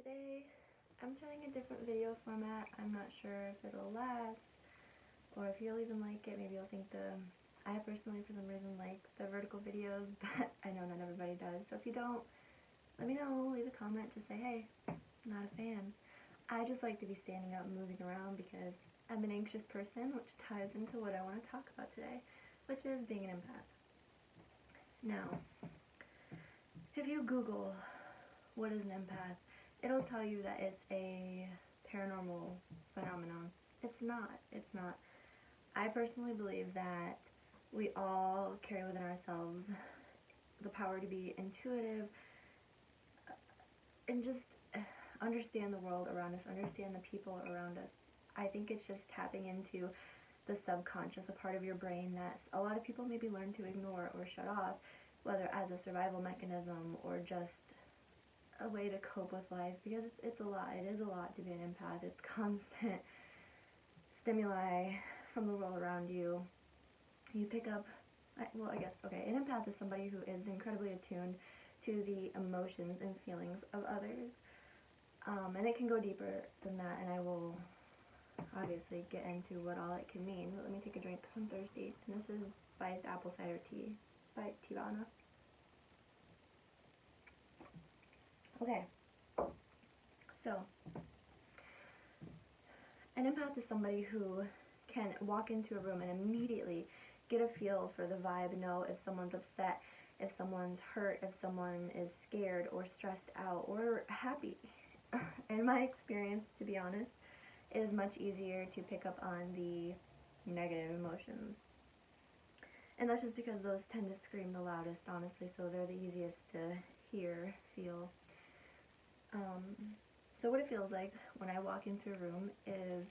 today I'm trying a different video format. I'm not sure if it'll last or if you'll even like it. Maybe you'll think I personally for some reason like the vertical videos, but I know not everybody does. So if you don't, let me know, leave a comment, just say, hey, not a fan. I just like to be standing up and moving around because I'm an anxious person, which ties into what I want to talk about today, which is being an empath. Now, if you Google what is an empath, it'll tell you that it's a paranormal phenomenon. It's not. It's not. I personally believe that we all carry within ourselves the power to be intuitive and just understand the world around us, understand the people around us. I think it's just tapping into the subconscious, a part of your brain that a lot of people maybe learn to ignore or shut off, whether as a survival mechanism or just a way to cope with life, because it's a lot. It is a lot to be an empath. It's constant stimuli from the world around you. You pick up, an empath is somebody who is incredibly attuned to the emotions and feelings of others. And it can go deeper than that, and I will obviously get into what all it can mean. But let me take a drink. I'm thirsty. And this is spiced apple cider tea by Tivana. Okay, so an empath is somebody who can walk into a room and immediately get a feel for the vibe, know if someone's upset, if someone's hurt, if someone is scared or stressed out or happy. In my experience, to be honest, it is much easier to pick up on the negative emotions. And that's just because those tend to scream the loudest, honestly, so they're the easiest to hear, feel. So what it feels like when I walk into a room is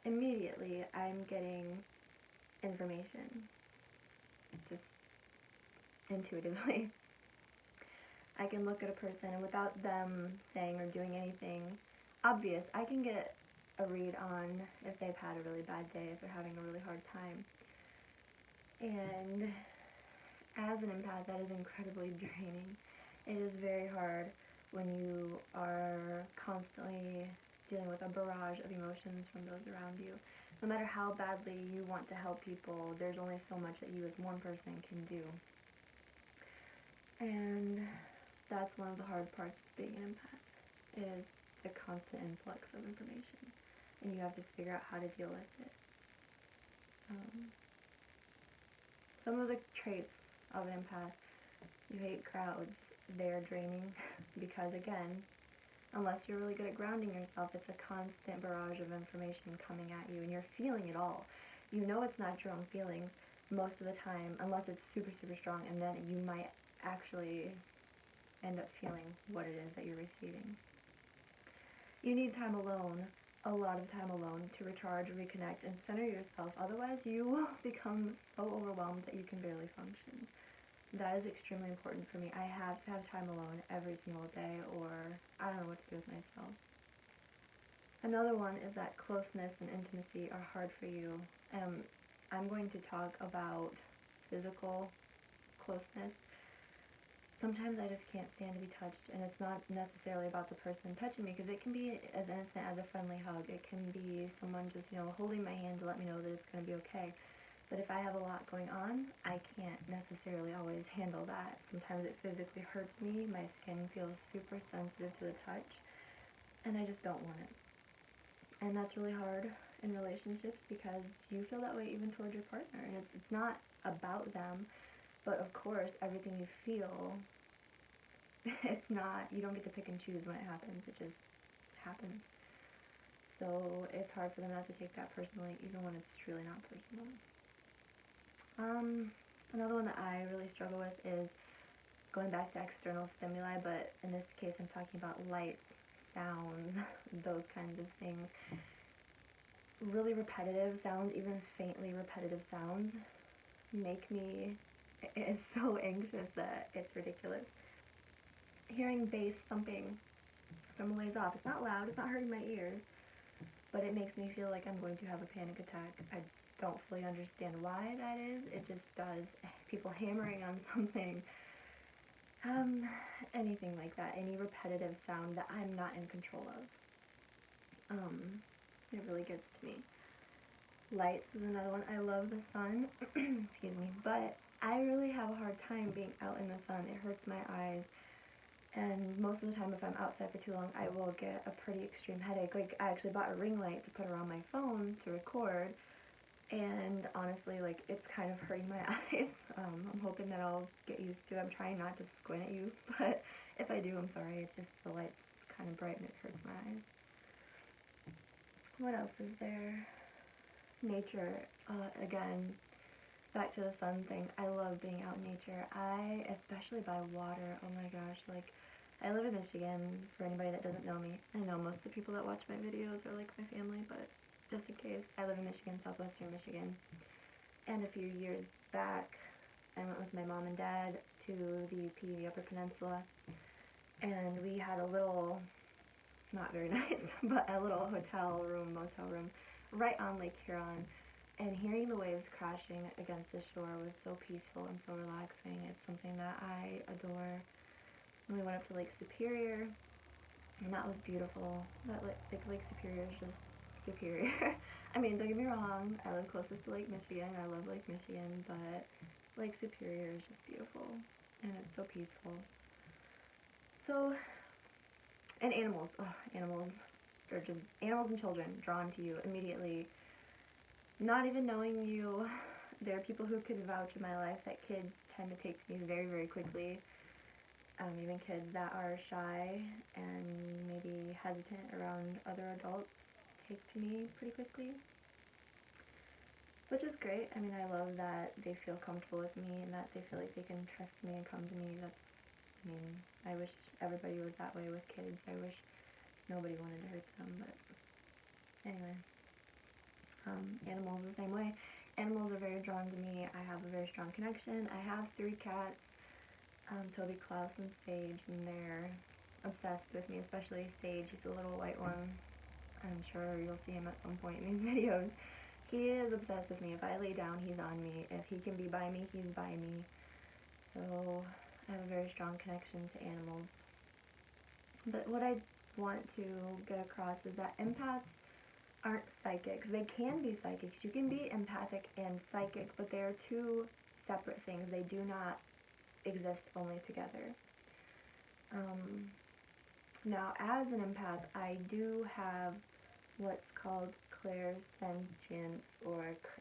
immediately I'm getting information, just intuitively. I can look at a person and without them saying or doing anything obvious, I can get a read on if they've had a really bad day, if they're having a really hard time. And as an empath, that is incredibly draining. It is very hard when you are constantly dealing with a barrage of emotions from those around you. No matter how badly you want to help people, there's only so much that you as one person can do. And that's one of the hard parts of being an empath, is the constant influx of information. And you have to figure out how to deal with it. Some of the traits of an empath: you hate crowds. They're draining because, again, unless you're really good at grounding yourself, it's a constant barrage of information coming at you, and you're feeling it all. You know it's not your own feelings most of the time, unless it's super, super strong, and then you might actually end up feeling what it is that you're receiving. You need time alone, a lot of time alone, to recharge, reconnect, and center yourself. Otherwise, you will become so overwhelmed that you can barely function. That is extremely important for me. I have to have time alone every single day, or I don't know what to do with myself. Another one is that closeness and intimacy are hard for you. I'm going to talk about physical closeness. Sometimes I just can't stand to be touched, and it's not necessarily about the person touching me, because it can be as innocent as a friendly hug. It can be someone just, holding my hand to let me know that it's going to be okay. But if I have a lot going on, I can't necessarily always handle that. Sometimes it physically hurts me. My skin feels super sensitive to the touch, and I just don't want it. And that's really hard in relationships because you feel that way even towards your partner. And it's not about them, but of course, everything you feel, it's not, you don't get to pick and choose when it happens. It just happens. So it's hard for them not to take that personally, even when it's truly not personal. Another one that I really struggle with is going back to external stimuli, but in this case I'm talking about lights, sounds, those kinds of things. Really repetitive sounds, even faintly repetitive sounds, make me so anxious that it's ridiculous. Hearing bass thumping from a ways off, it's not loud, it's not hurting my ears, but it makes me feel like I'm going to have a panic attack. I don't fully understand why that is. It just does. People hammering on something. anything like that, any repetitive sound that I'm not in control of. It really gets to me. Lights is another one. I love the sun, excuse me, but I really have a hard time being out in the sun. It hurts my eyes, and most of the time if I'm outside for too long, I will get a pretty extreme headache. Like, I actually bought a ring light to put around my phone to record, and honestly, like, it's kind of hurting my eyes. I'm hoping that I'll get used to it. I'm trying not to squint at you, but if I do, I'm sorry. It's just the light's kind of bright and it hurts my eyes. What else is there? Nature. Again, back to the sun thing. I love being out in nature. Especially by water, oh my gosh, like, I live in Michigan, for anybody that doesn't know me. I know most of the people that watch my videos are like my family, but just in case, I live in Michigan, southwestern Michigan. And a few years back, I went with my mom and dad to the UP, the Upper Peninsula, and we had a little, not very nice, but a little motel room, right on Lake Huron. And hearing the waves crashing against the shore was so peaceful and so relaxing. It's something that I adore. And we went up to Lake Superior, and that was beautiful. Lake Superior is just superior. I mean, don't get me wrong, I live closest to Lake Michigan. I love Lake Michigan, but Lake Superior is just beautiful, and it's so peaceful. So, and animals. Oh, animals and children drawn to you immediately. Not even knowing you, there are people who could vouch in my life that kids tend to take to me very, very quickly. Even kids that are shy and maybe hesitant around other adults take to me pretty quickly, which is great. I mean, I love that they feel comfortable with me and that they feel like they can trust me and come to me. I wish everybody was that way with kids. I wish nobody wanted to hurt them, but anyway. Animals the same way. Animals are very drawn to me. I have a very strong connection. I have 3 cats, Toby, Klaus, and Sage, and they're obsessed with me, especially Sage. He's the little white one. I'm sure you'll see him at some point in these videos. He is obsessed with me. If I lay down, he's on me. If he can be by me, he's by me. So I have a very strong connection to animals. But what I want to get across is that empaths aren't psychics. They can be psychics. You can be empathic and psychic, but they are 2 separate things. They do not exist only together. Now, as an empath, I do have what's called clairsentience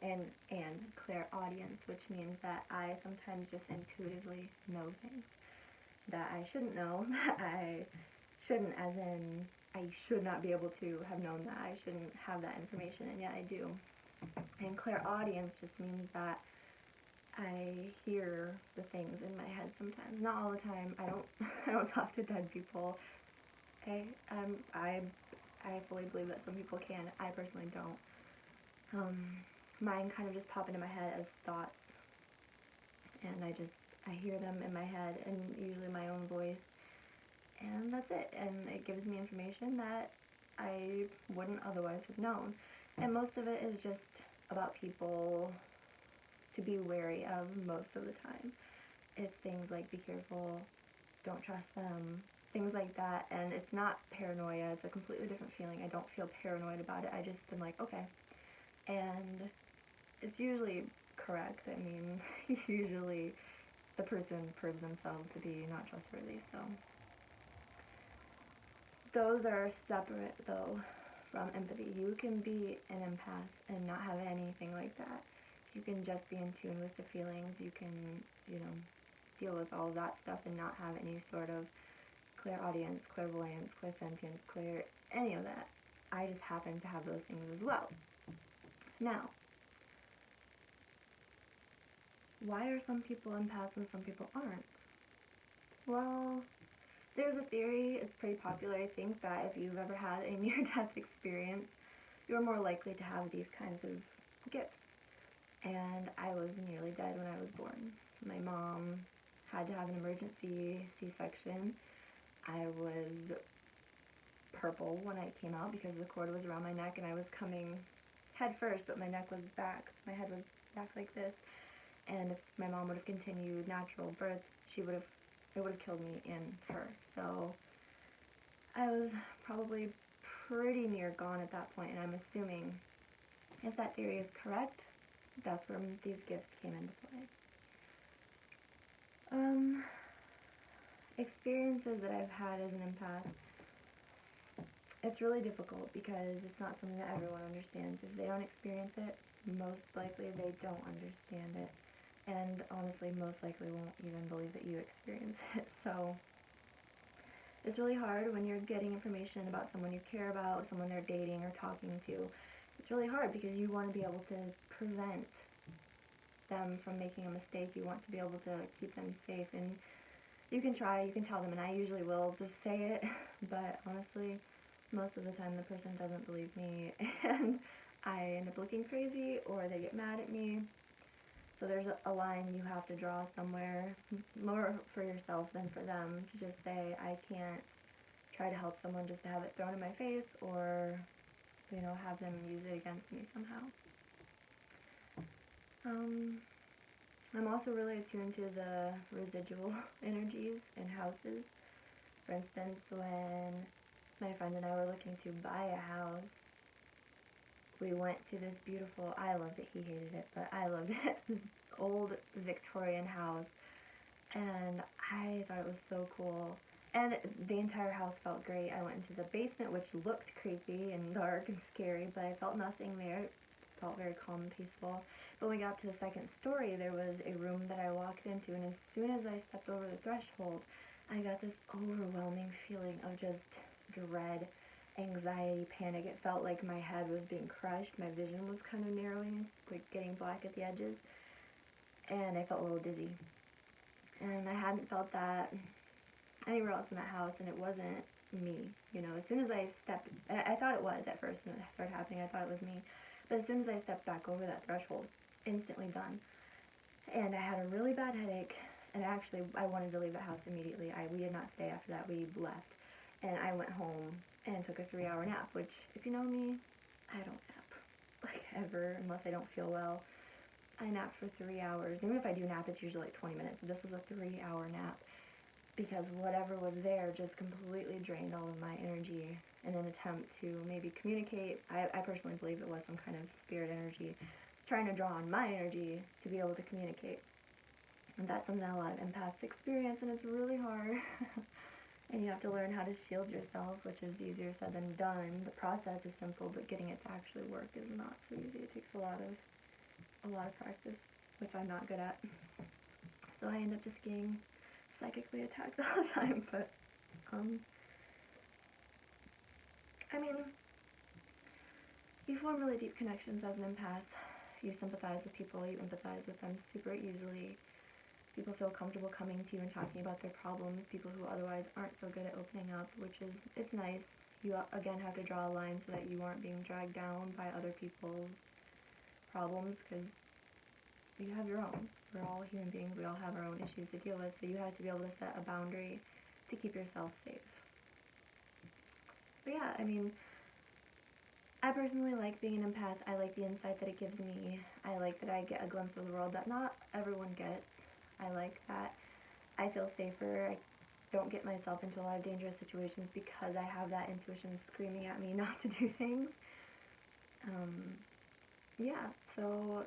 and clairaudience, which means that I sometimes just intuitively know things that I shouldn't know, that I shouldn't, as in I should not be able to have known that. I shouldn't have that information, and yet I do. And clairaudience just means that I hear the things in my head sometimes. Not all the time. I don't talk to dead people. Okay? I fully believe that some people can. I personally don't. Mine kind of just pop into my head as thoughts, and I hear them in my head, and usually my own voice. And that's it, and it gives me information that I wouldn't otherwise have known. And most of it is just about people to be wary of most of the time. It's things like be careful, don't trust them, things like that. And it's not paranoia, it's a completely different feeling. I don't feel paranoid about it. I just am like, okay. And it's usually correct. I mean, usually the person proves themselves to be not trustworthy, so. Those are separate, though, from empathy. You can be an empath and not have anything like that. You can just be in tune with the feelings. You can, deal with all that stuff and not have any sort of clairaudience, clairvoyance, clairsentience, any of that. I just happen to have those things as well. Now, why are some people empaths and some people aren't? Well, there's a theory, it's pretty popular, I think, that if you've ever had a near-death experience, you're more likely to have these kinds of gifts. And I was nearly dead when I was born. My mom had to have an emergency C-section. I was purple when I came out because the cord was around my neck and I was coming head first, but my neck was back. My head was back like this. And if my mom would have continued natural birth, she would have it would have killed me and her. So I was probably pretty near gone at that point, and I'm assuming if that theory is correct, that's where these gifts came into play. Experiences that I've had as an empath, it's really difficult because it's not something that everyone understands. If they don't experience it, most likely they don't understand it, and honestly most likely won't even believe that you experience it. So it's really hard when you're getting information about someone you care about, someone they're dating or talking to. It's really hard because you want to be able to prevent them from making a mistake. You want to be able to keep them safe, and you can try, you can tell them, and I usually will just say it, but honestly, most of the time the person doesn't believe me, and I end up looking crazy, or they get mad at me. So there's a line you have to draw somewhere, more for yourself than for them, to just say, I can't try to help someone just to have it thrown in my face, or, you know, have them use it against me somehow. I'm also really attuned to the residual energies in houses. For instance, when my friend and I were looking to buy a house, we went to this beautiful, I loved it, he hated it, but I loved it, this old Victorian house, and I thought it was so cool. And the entire house felt great. I went into the basement, which looked creepy and dark and scary, but I felt nothing there. It felt very calm and peaceful. But when we got to the second story, there was a room that I walked into, and as soon as I stepped over the threshold, I got this overwhelming feeling of just dread, anxiety, panic. It felt like my head was being crushed, my vision was kind of narrowing, like getting black at the edges, and I felt a little dizzy. And I hadn't felt that anywhere else in that house, and it wasn't me. You know, as soon as I stepped, I thought it was at first when it started happening, I thought it was me, but as soon as I stepped back over that threshold, instantly done. And I had a really bad headache, and actually I wanted to leave the house immediately. We did not stay after that. We left, and I went home and took a 3-hour nap, which, if you know me, I don't nap, like, ever, unless I don't feel well. I nap for 3 hours. Even if I do nap, it's usually like 20 minutes. This was a 3-hour nap, because whatever was there just completely drained all of my energy in an attempt to maybe communicate. I personally believe it was some kind of spirit energy trying to draw on my energy to be able to communicate. And that's something that a lot of empaths experience, and it's really hard. And you have to learn how to shield yourself, which is easier said than done. The process is simple, but getting it to actually work is not so easy. It takes a lot of practice, which I'm not good at. So I end up just getting psychically attacked all the time. But I mean, you form really deep connections as an empath. You sympathize with people, you empathize with them super easily. People feel comfortable coming to you and talking about their problems, people who otherwise aren't so good at opening up, which is, it's nice. You, again, have to draw a line so that you aren't being dragged down by other people's problems, because you have your own. We're all human beings, we all have our own issues to deal with, so you have to be able to set a boundary to keep yourself safe. But yeah, I mean, I personally like being an empath. I like the insight that it gives me. I like that I get a glimpse of the world that not everyone gets. I like that I feel safer. I don't get myself into a lot of dangerous situations because I have that intuition screaming at me not to do things. Yeah, so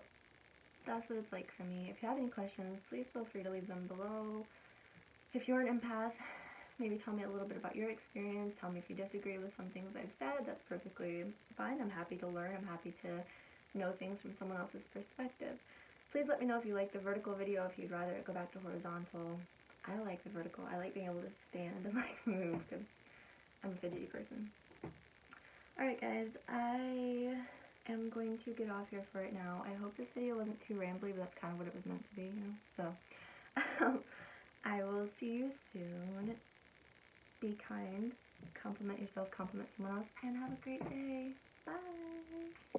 that's what it's like for me. If you have any questions, please feel free to leave them below. If you're an empath, maybe tell me a little bit about your experience. Tell me if you disagree with some things I've said. That's perfectly fine. I'm happy to learn. I'm happy to know things from someone else's perspective. Please let me know if you like the vertical video, if you'd rather it go back to horizontal. I like the vertical. I like being able to stand and like move because I'm a fidgety person. Alright guys, I am going to get off here for right now. I hope this video wasn't too rambly, but that's kind of what it was meant to be, you know? So, I will see you soon. Be kind, compliment yourself, compliment someone else, and have a great day. Bye!